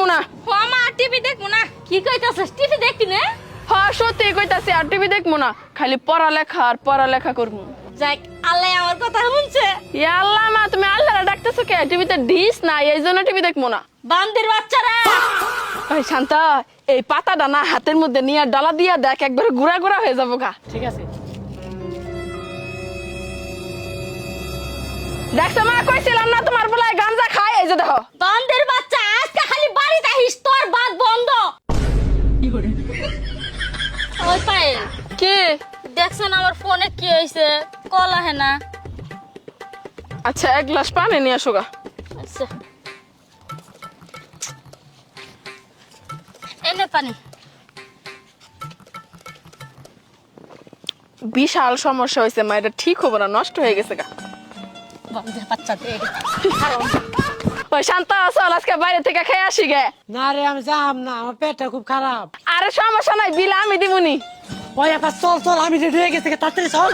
দেখবো না। মা টিভি দেখবো না কি কইতাছস টিভি দেখবি না হ্যাঁ সত্যি কইতাছি আর টিভি দেখবো না, খালি পড়ালেখা আর পড়ালেখা করবো। যাক আল্লাহ আমার কথা শুনছে ইয়া আল্লাহ মা তুমি আল্লাহরে ডাকতেছো কে? টিভিতে ডিশ নাই এই জন্য টিভি দেখবো না। বান্দির বাচ্চারা ওই শান্তা এই পাতাটা না হাতের মধ্যে নিয়ে ডালা দিয়া দেখ একবারে গুড়া গুড়া হয়ে যাবো গা। ঠিক আছে। দেখছো মা কইছিলাম না তোমার বলায় গাঞ্জা খায়, এই যে দেখো। বান্দির বাচ্চা আজকে খালি বাড়িতে আহিস তোর বাদ বন্ধ। ওই পায়েল কি? দেখছেন আমার ফোনে কি হয়েছে? কল আহে না। আচ্ছা এক গ্লাস পানি নিয়ে আসো গা। আচ্ছা এনে পানি। বিশাল সমস্যা হয়েছে মা, এটা ঠিক হবো না, নষ্ট হয়ে গেছে গা। বান্দির বাচ্চা দে ওই শান্তা চল আজকে বাইরে থেকে খেয়ে আসি গে। না রে আমি যাম না, আমার পেটটা খুব খারাপ। আরে সমস্যা নাই, বিল আমি দিবনি। ওই এবার চল চল, আমি রেডি হয়ে গেছি, তাড়াতাড়ি চল।